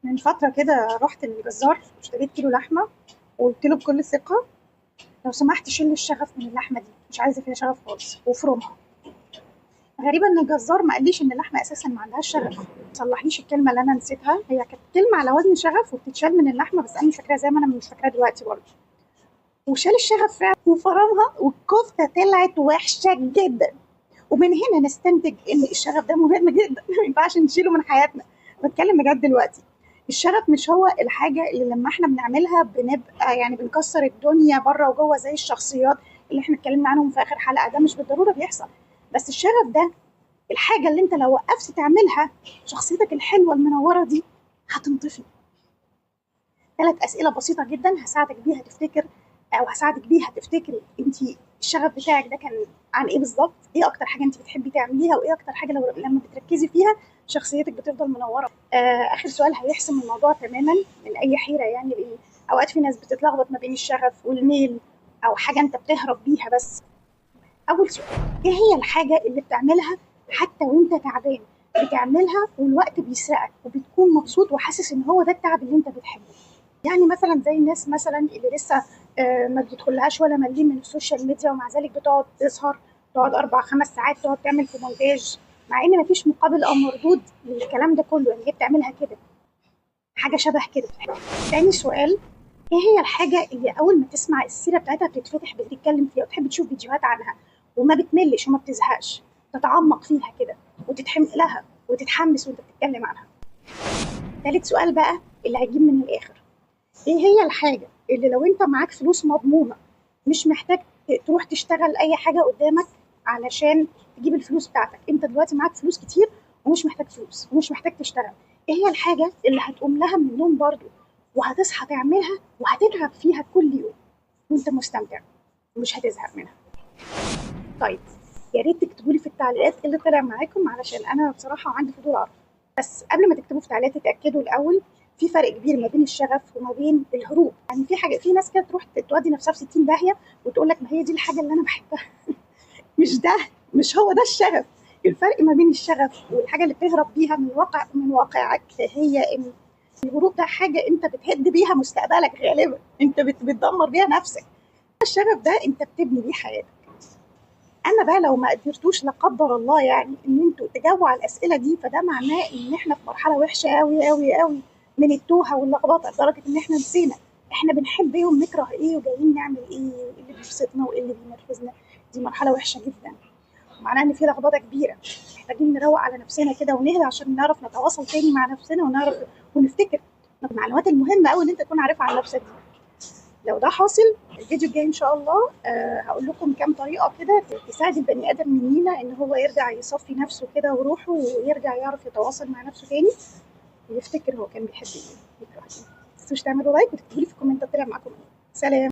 من فترة كده رحت للجزار اشتريت كيلو لحمة وقلت له بكل ثقة: لو سمحت شيل الشغف من اللحمة دي، مش عايزة فيها شغف خالص وفرمها. غريبة ان الجزار ما قاليش ان اللحمة اساسا ما عندهاش شغف، ما صلحليش الكلمة اللي انا نسيتها. هي كانت كلمة على وزن شغف وبتتشال من اللحمة، بس انا مش فاكراها زي ما انا مش فاكراها دلوقتي برضه. وشال الشغف فعلا وفرمها، والكفتة طلعت وحشة جدا. ومن هنا نستنتج ان الشغف ده مهم جدا ما ينفعش نشيله من حياتنا. بتكلم بجد دلوقتي. الشغف مش هو الحاجة اللي لما احنا بنعملها بنبقى يعني بنكسر الدنيا بره وجوه زي الشخصيات اللي احنا اتكلمنا عنهم في اخر حلقة. ده مش بالضرورة بيحصل، بس الشغف ده الحاجة اللي انت لو وقفت تعملها شخصيتك الحلوة المنورة دي هتنطفي. 3 أسئلة بسيطة جدا هساعدك بيها تفتكر، أو هساعدك بيها تفتكري أنت الشغف بتاعك ده كان عن إيه بالظبط؟ إيه أكتر حاجة أنت بتحبي تعمليها، وإيه أكتر حاجة لما بتركزي فيها شخصيتك بتفضل منورة؟ آخر سؤال هيحسم الموضوع تماما من أي حيرة، يعني لأن أوقات في ناس بتتلخبط ما بين الشغف والميل أو حاجة أنت بتهرب بيها. بس أول سؤال: إيه هي الحاجة اللي بتعملها حتى وأنت تعبان؟ بتعملها والوقت بيسرقك وبتكون مبسوط وحاسس إن هو ده التعب اللي أنت بتحبه. يعني مثلا زي الناس مثلا اللي لسه ما بتدخلهاش ولا مليم من السوشيال ميديا، ومع ذلك بتقعد تسهر، تقعد 4 5 ساعات تقعد تعمل في مونتاج، مع ان مفيش مقابل او مردود للكلام ده كله. يعني هي بتعملها كده، حاجه شبه كده. تاني سؤال: ايه هي الحاجه اللي اول ما تسمع السيره بتاعتها بتتفتح بتتكلم فيها وتحب تشوف فيديوهات عنها وما بتملش وما بتزهقش، تتعمق فيها كده وتتحمق لها وتتحمس وانت بتتكلم عنها؟ تالت سؤال بقى اللي هيجيب من الاخر: ايه هي الحاجة اللي لو انت معاك فلوس مضمونة مش محتاج تروح تشتغل اي حاجة قدامك علشان تجيب الفلوس بتاعتك؟ انت دلوقتي معاك فلوس كتير ومش محتاج فلوس ومش محتاج تشتغل. ايه هي الحاجة اللي هتقوم لها من النوم برضو وهتصحى تعملها وهتتعب فيها كل يوم وانت مستمتع ومش هتزهق منها؟ طيب، يا ريت تكتبوا لي في التعليقات ايه اللي طلع معاكم، علشان انا بصراحة عندي فضول اعرف. بس قبل ما تكتبوا في تعليقات اتاكدوا الاول في فرق كبير ما بين الشغف وما بين الهروب. يعني في حاجه، في ناس كده تروح تودي نفسها في 60 داهيه وتقول لك ما هي دي الحاجه اللي انا بحبها مش ده، مش هو ده الشغف. الفرق ما بين الشغف والحاجه اللي بتهرب بيها من واقعك هي ان الهروب ده حاجه انت بتهد بيها مستقبلك، غالبا انت بتدمر بيها نفسك. الشغف ده انت بتبني بيه حياتك. اما بقى لو ما قدرتوش لا قدر الله يعني ان انتوا تجاوبوا على الاسئله دي، فده معناه ان احنا في مرحله وحشه قوي قوي قوي من التوهه واللخبطه، لدرجه ان احنا نسينا احنا بنحب ايه وبنكره ايه وجايين نعمل ايه وايه اللي بيبسطنا وايه اللي بينرفزنا. دي مرحله وحشه جدا، معناها ان في لخبطه كبيره. محتاجين نروق على نفسنا كده ونهدى عشان نعرف نتواصل تاني مع نفسنا ونعرف ونفتكر المعلومات المهمه قوي اللي انت تكون عارفها عن نفسك دي. لو ده حاصل، الفيديو الجاي ان شاء الله هقول لكم كام طريقه كده تساعد البني ادم مننا ان هو يرجع يصفي نفسه كده وروحه ويرجع يعرف يتواصل مع نفسه تاني ويفتكر هو كان بيحب ايه ويكره ايه. ما تنسوش تعملوا لايك وتكتبوا لي في الكومنتات طلع معاكم ايه. سلام.